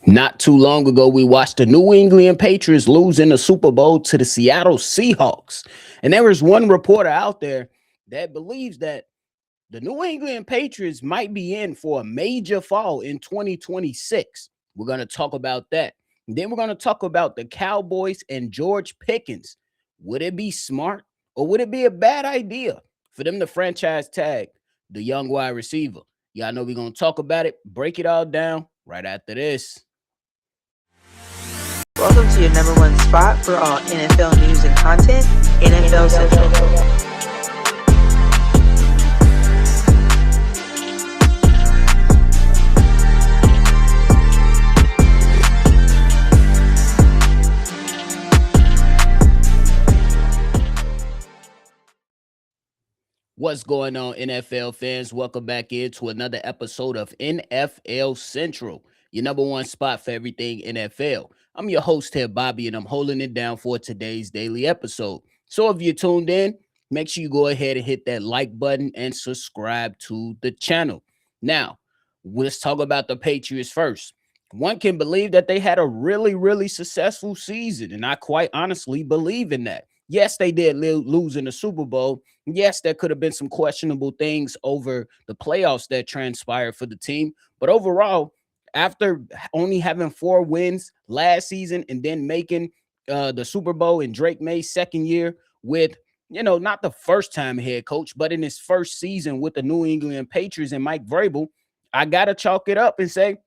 Not too long ago, we watched the New England Patriots lose in the Super Bowl to the Seattle Seahawks. And there is one reporter out there that believes that the New England Patriots might be in for a major fall in 2026. We're going to talk about that. And then we're going to talk about the Cowboys and George Pickens. Would it be smart or would it be a bad idea for them to franchise tag the young wide receiver? Y'all know we're going to talk about it, break it all down right after this. Welcome to your number one spot for all NFL news and content, NFL Central. What's going on, NFL fans? Welcome back into another episode of NFL Central, your number one spot for everything NFL. I'm your host here, Bobby, and I'm holding it down for today's daily episode. So if you're tuned in, make sure you go ahead and hit that like button and subscribe to the channel. Now, let's talk about the Patriots first. One can believe that they had a really successful season, and I quite honestly believe in that. Yes, they did lose in the Super Bowl. Yes, there could have been some questionable things over the playoffs that transpired for the team. But overall, after only having 4 wins last season and then making the Super Bowl in Drake May's second year with, not the first time head coach, but in his first season with the New England Patriots and Mike Vrabel, I got to chalk it up and say,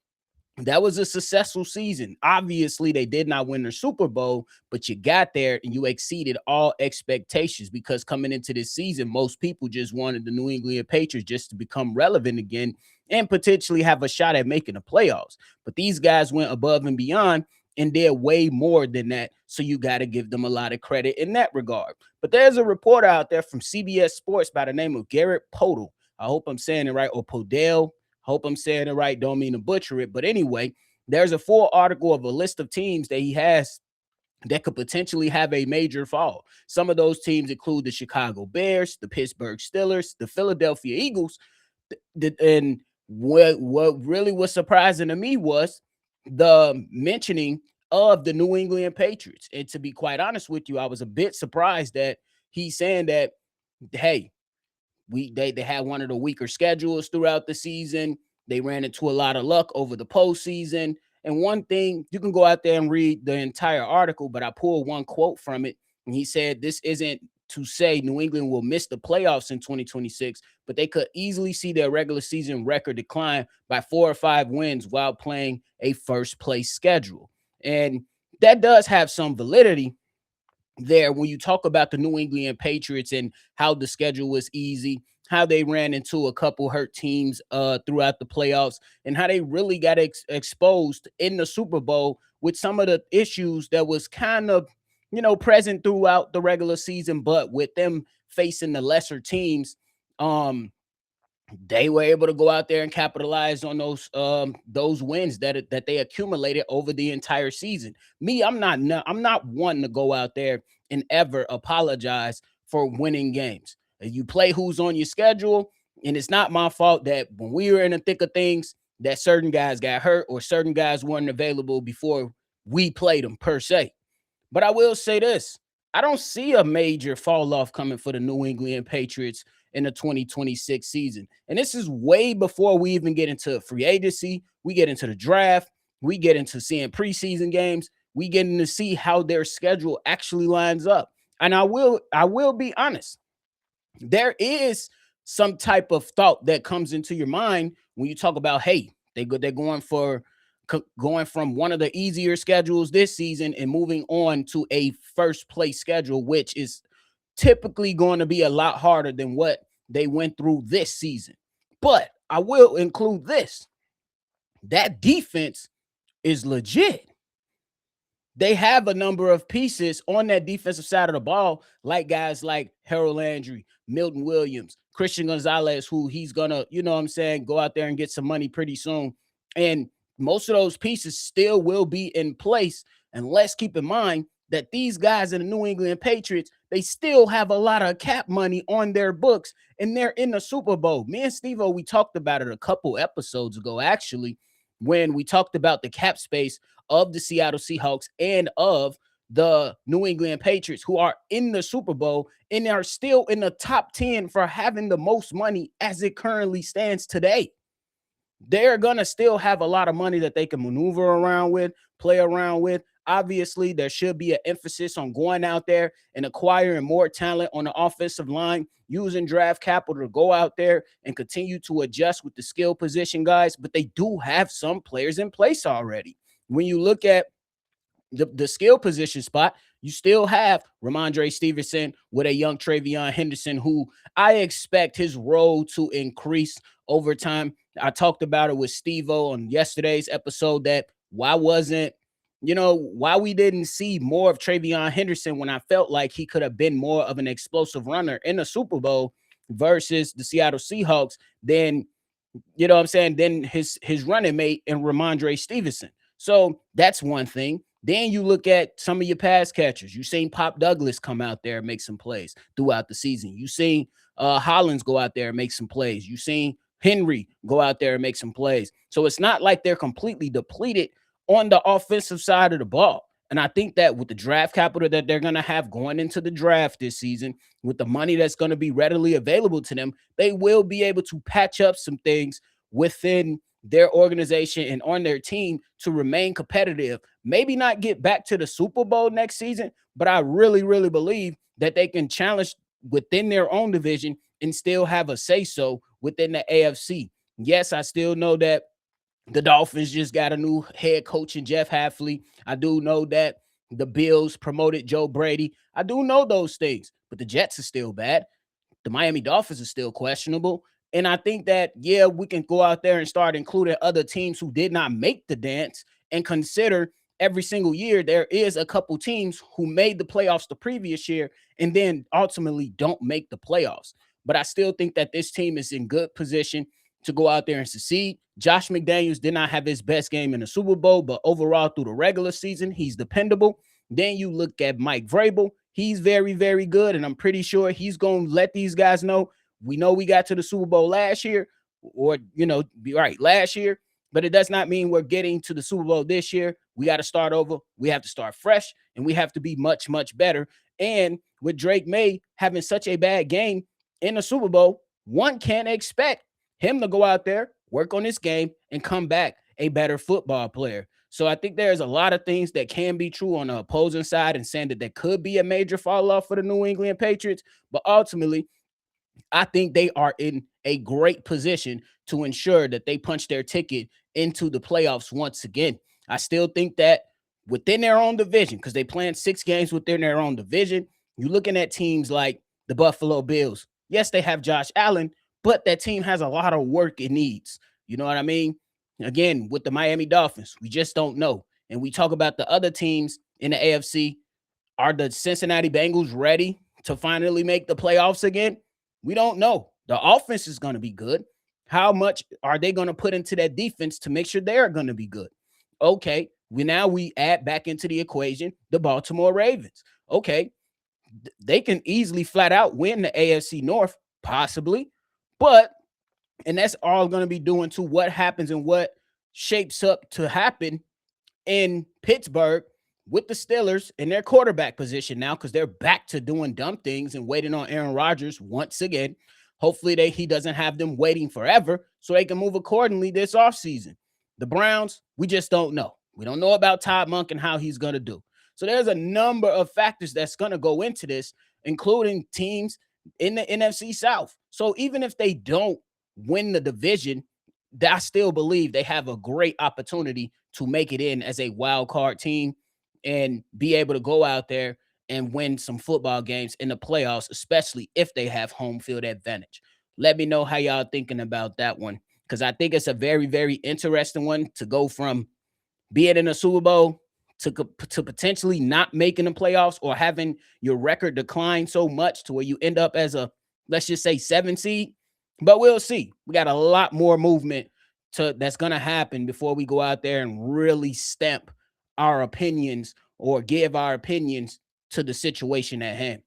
that was a successful season. Obviously, they did not win the Super Bowl, but you got there and you exceeded all expectations because coming into this season, most people just wanted the New England Patriots just to become relevant again and potentially have a shot at making the playoffs. But these guys went above and beyond and did way more than that. So you got to give them a lot of credit in that regard. But there's a reporter out there from CBS Sports by the name of Garrett Podell. I hope I'm saying it right, or Podell. Hope I'm saying it right. Don't mean to butcher it. But anyway, there's a full article of a list of teams that he has that could potentially have a major fall. Some of those teams include the Chicago Bears, the Pittsburgh Steelers, the Philadelphia Eagles. And what really was surprising to me was the mentioning of the New England Patriots. And to be quite honest with you, I was a bit surprised that he's saying that, hey, they had one of the weaker schedules throughout the season. They ran into a lot of luck over the postseason. And one thing, you can go out there and read the entire article, but I pulled one quote from it. And he said, this isn't to say New England will miss the playoffs in 2026, but they could easily see their regular season record decline by 4 or 5 wins while playing a first place schedule. And that does have some validity there when you talk about the New England Patriots and how the schedule was easy, how they ran into a couple hurt teams throughout the playoffs, and how they really got exposed in the Super Bowl with some of the issues that was kind of, present throughout the regular season, but with them facing the lesser teams, they were able to go out there and capitalize on those wins that they accumulated over the entire season. Me, I'm not one to go out there and ever apologize for winning games. You play who's on your schedule, and it's not my fault that when we were in the thick of things, that certain guys got hurt or certain guys weren't available before we played them per se. But I will say this. I don't see a major fall off coming for the New England Patriots in the 2026 season. And this is way before we even get into free agency. We get into the draft. We get into seeing preseason games. We get to see how their schedule actually lines up. And I will be honest. There is some type of thought that comes into your mind when you talk about, hey, they're going from one of the easier schedules this season and moving on to a first place schedule, which is typically going to be a lot harder than what they went through this season. But I will include this. That defense is legit. They have a number of pieces on that defensive side of the ball, like guys like Harold Landry, Milton Williams, Christian Gonzalez, who he's going to, go out there and get some money pretty soon. And most of those pieces still will be in place. And let's keep in mind that these guys in the New England Patriots, they still have a lot of cap money on their books, and they're in the Super Bowl. Me and Steve-O, we talked about it a couple episodes ago, actually. when we talked about the cap space of the Seattle Seahawks and of the New England Patriots, who are in the Super Bowl and are still in the top 10 for having the most money as it currently stands today. They're going to still have a lot of money that they can maneuver around with, play around with. Obviously, there should be an emphasis on going out there and acquiring more talent on the offensive line, using draft capital to go out there and continue to adjust with the skill position guys. But they do have some players in place already. When you look at the skill position spot, you still have Ramondre Stevenson with a young Travion Henderson, who I expect his role to increase over time. I talked about it with Steve-O on yesterday's episode that why we didn't see more of Travion Henderson when I felt like he could have been more of an explosive runner in the Super Bowl versus the Seattle Seahawks than, than his running mate in Ramondre Stevenson. So that's one thing. Then you look at some of your pass catchers. You've seen Pop Douglas come out there and make some plays throughout the season. You've seen Hollins go out there and make some plays. You've seen Henry go out there and make some plays. So it's not like they're completely depleted on the offensive side of the ball. And I think that with the draft capital that they're going to have going into the draft this season, with the money that's going to be readily available to them, they will be able to patch up some things within their organization and on their team to remain competitive. Maybe not get back to the Super Bowl next season, but I really, really believe that they can challenge within their own division and still have a say-so within the AFC. Yes, I still know that the Dolphins just got a new head coach in Jeff Hafley. I do know that the Bills promoted Joe Brady. I do know those things, but the Jets are still bad. The Miami Dolphins are still questionable. And I think that, yeah, we can go out there and start including other teams who did not make the dance and consider every single year there is a couple teams who made the playoffs the previous year and then ultimately don't make the playoffs. But I still think that this team is in good position to go out there and succeed. Josh McDaniels did not have his best game in the Super Bowl, but overall through the regular season, he's dependable. Then you look at Mike Vrabel. He's very, very good, and I'm pretty sure he's going to let these guys know we got to the Super Bowl last year, or, last year, but it does not mean we're getting to the Super Bowl this year. We got to start over. We have to start fresh, and we have to be much, much better. And with Drake May having such a bad game in the Super Bowl, one can't expect him to go out there, work on this game, and come back a better football player. So I think there's a lot of things that can be true on the opposing side and saying that there could be a major fall off for the New England Patriots. But ultimately, I think they are in a great position to ensure that they punch their ticket into the playoffs once again. I still think that within their own division, because they playing 6 games within their own division, you're looking at teams like the Buffalo Bills. Yes, they have Josh Allen, but that team has a lot of work it needs. You know what I mean? Again, with the Miami Dolphins, we just don't know. And we talk about the other teams in the AFC. Are the Cincinnati Bengals ready to finally make the playoffs again? We don't know. The offense is going to be good. How much are they going to put into that defense to make sure they're going to be good? Okay, we add back into the equation the Baltimore Ravens. Okay, they can easily flat out win the AFC North, possibly, and that's all going to be doing to what happens and what shapes up to happen in Pittsburgh with the Steelers in their quarterback position now, because they're back to doing dumb things and waiting on Aaron Rodgers once again. Hopefully he doesn't have them waiting forever so they can move accordingly this offseason. The Browns, we just don't know. We don't know about Todd Monk and how he's going to do. So there's a number of factors that's going to go into this, including teams in the NFC South. So even if they don't win the division, I still believe they have a great opportunity to make it in as a wild card team and be able to go out there and win some football games in the playoffs, especially if they have home field advantage. Let me know how y'all thinking about that one, because I think it's a very, very interesting one to go from being in a Super Bowl to potentially not making the playoffs or having your record decline so much to where you end up as a, let's just say, 7 seed. But we'll see. We got a lot more movement that's going to happen before we go out there and really stamp our opinions or give our opinions to the situation at hand.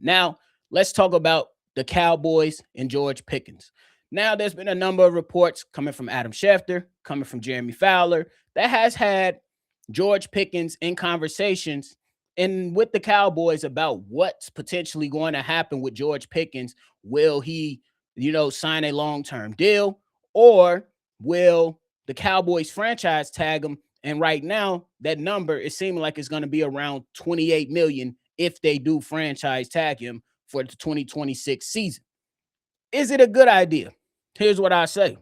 Now, let's talk about the Cowboys and George Pickens. Now, there's been a number of reports coming from Adam Schefter, coming from Jeremy Fowler, that has had George Pickens in conversations and with the Cowboys about what's potentially going to happen with George Pickens. Will he, sign a long-term deal, or will the Cowboys franchise tag him? And right now, that number is seeming like it's going to be around 28 million if they do franchise tag him for the 2026 season. Is it a good idea? Here's what I say.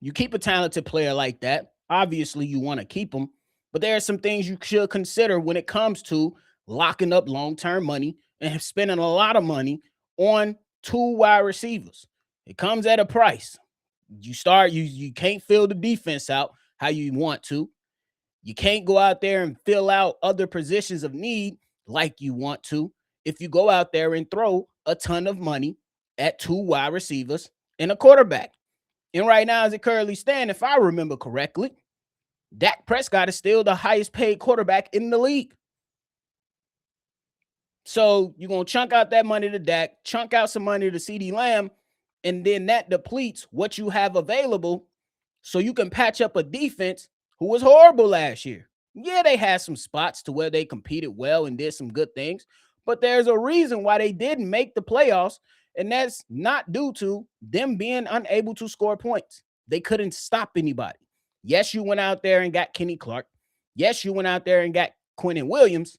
You keep a talented player like that. Obviously, you want to keep him, but there are some things you should consider when it comes to locking up long-term money and spending a lot of money on two wide receivers. It comes at a price. You can't fill the defense out how you want to. You can't go out there and fill out other positions of need like you want to if you go out there and throw a ton of money at two wide receivers and a quarterback. And right now, as it currently stands, if I remember correctly, Dak Prescott is still the highest paid quarterback in the league. So you're going to chunk out that money to Dak, chunk out some money to CeeDee Lamb, and then that depletes what you have available so you can patch up a defense who was horrible last year. Yeah, they had some spots to where they competed well and did some good things, but there's a reason why they didn't make the playoffs, and that's not due to them being unable to score points. They couldn't stop anybody. Yes, you went out there and got Kenny Clark. Yes, you went out there and got Quinnen Williams,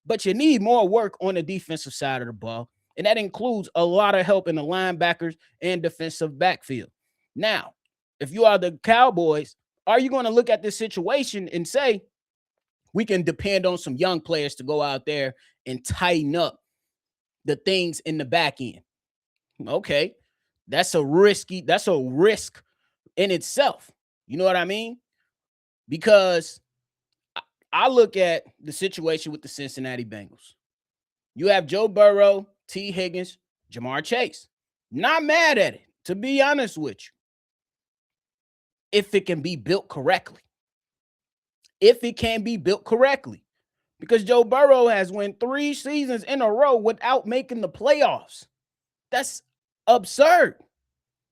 but you need more work on the defensive side of the ball, and that includes a lot of help in the linebackers and defensive backfield. Now, if you are the Cowboys, are you going to look at this situation and say, we can depend on some young players to go out there and tighten up the things in the back end? Okay, that's a risk in itself. You know what I mean? Because I look at the situation with the Cincinnati Bengals. You have Joe Burrow, T. Higgins, Jamar Chase. Not mad at it, to be honest with you, if it can be built correctly. If it can be built correctly. Because Joe Burrow has won 3 seasons in a row without making the playoffs. That's absurd.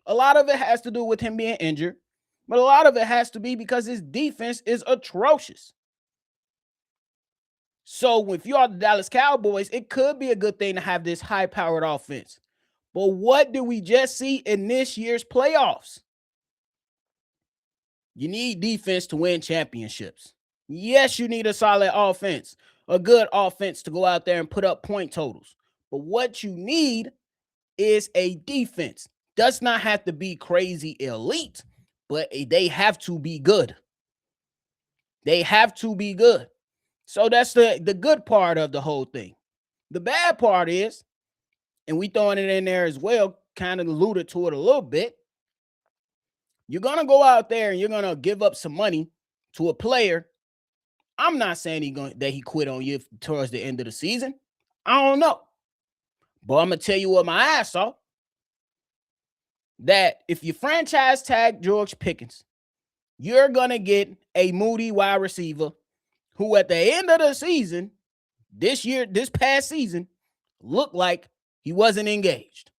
A lot of it has to do with him being injured, but a lot of it has to be because his defense is atrocious. So if you are the Dallas Cowboys, it could be a good thing to have this high-powered offense. But what did we just see in this year's playoffs? You need defense to win championships. Yes, you need a solid offense, a good offense to go out there and put up point totals. But what you need is a defense. Does not have to be crazy elite, but they have to be good. They have to be good. So that's the good part of the whole thing. The bad part is, and we throwing it in there as well, kind of alluded to it a little bit, you're going to go out there and you're going to give up some money to a player. I'm not saying that he quit on you towards the end of the season. I don't know. But I'm going to tell you what my ass saw. That if you franchise tag George Pickens, you're going to get a moody wide receiver who at the end of the season, this past season, looked like he wasn't engaged.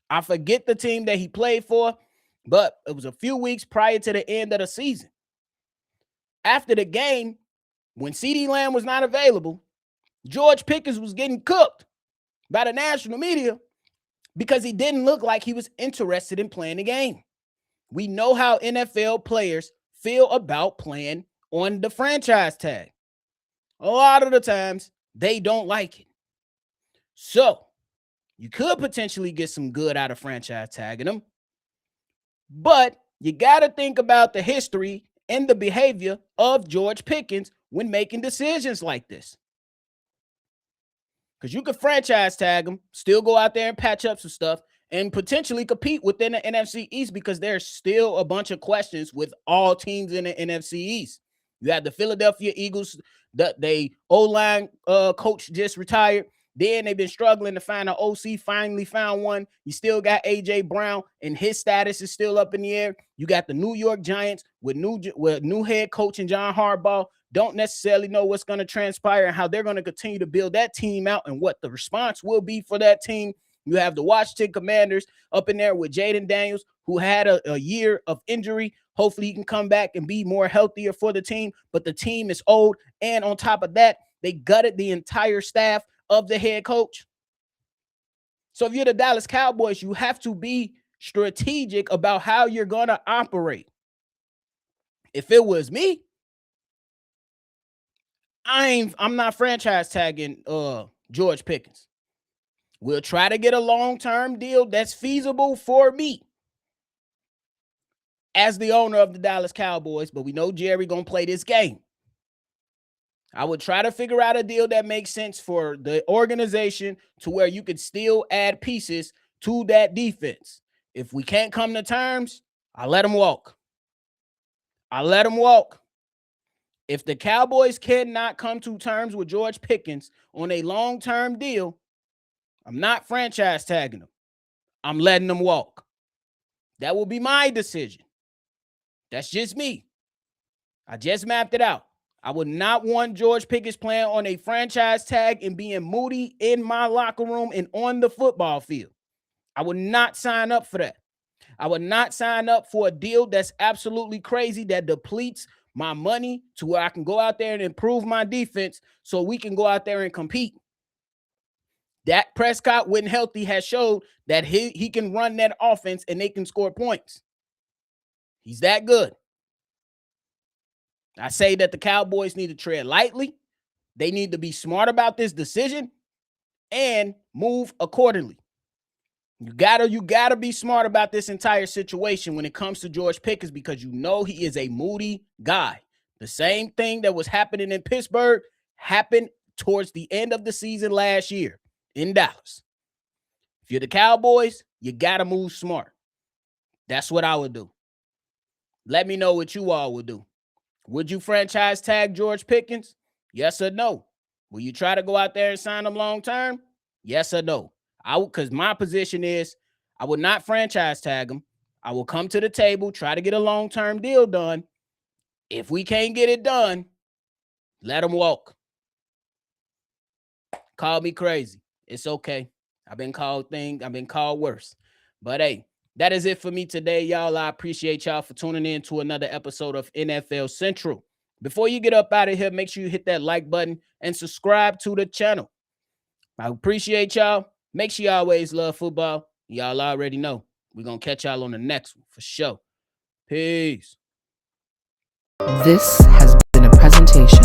I forget the team that he played for, but it was a few weeks prior to the end of the season. After the game, when CeeDee Lamb was not available, George Pickens was getting cooked by the national media because he didn't look like he was interested in playing the game. We know how NFL players feel about playing on the franchise tag. A lot of the times, they don't like it. So, you could potentially get some good out of franchise tagging them. But you got to think about the history and the behavior of George Pickens when making decisions like this. Because you could franchise tag him, still go out there and patch up some stuff, and potentially compete within the NFC East because there's still a bunch of questions with all teams in the NFC East. You have the Philadelphia Eagles, the O-line coach just retired. Then they've been struggling to find an OC, finally found one. You still got A.J. Brown, and his status is still up in the air. You got the New York Giants with new head coach and John Harbaugh. Don't necessarily know what's going to transpire and how they're going to continue to build that team out and what the response will be for that team. You have the Washington Commanders up in there with Jaden Daniels, who had a year of injury. Hopefully he can come back and be more healthier for the team, but the team is old. And on top of that, they gutted the entire staff of the head coach. So if you're the Dallas Cowboys, you have to be strategic about how you're going to operate. If it was me, I'm not franchise tagging George Pickens. We'll try to get a long-term deal that's feasible for me as the owner of the Dallas Cowboys, but we know Jerry gonna play this game. I would try to figure out a deal that makes sense for the organization to where you could still add pieces to that defense. If we can't come to terms, I let them walk. If the Cowboys cannot come to terms with George Pickens on a long-term deal, I'm not franchise tagging them. I'm letting them walk. That will be my decision. That's just me. I just mapped it out. I would not want George Pickens playing on a franchise tag and being moody in my locker room and on the football field. I would not sign up for that. I would not sign up for a deal that's absolutely crazy that depletes my money to where I can go out there and improve my defense so we can go out there and compete. Dak Prescott, when healthy, has showed that he can run that offense and they can score points. He's that good. I say that the Cowboys need to tread lightly. They need to be smart about this decision and move accordingly. You gotta be smart about this entire situation when it comes to George Pickens, because you know he is a moody guy. The same thing that was happening in Pittsburgh happened towards the end of the season last year in Dallas. If you're the Cowboys, you gotta move smart. That's what I would do. Let me know what you all would do. Would you franchise tag George Pickens? Yes or no? Will you try to go out there and sign him long term? Yes or no? Because my position is I would not franchise tag him. I will come to the table, try to get a long-term deal done. If we can't get it done, let him walk. Call me crazy. It's okay. I've been called worse. But hey, that is it for me today, y'all. I appreciate y'all for tuning in to another episode of NFL Central. Before you get up out of here, make sure you hit that like button and subscribe to the channel. I appreciate y'all. Make sure you always love football. Y'all already know. We're going to catch y'all on the next one for sure. Peace. This has been a presentation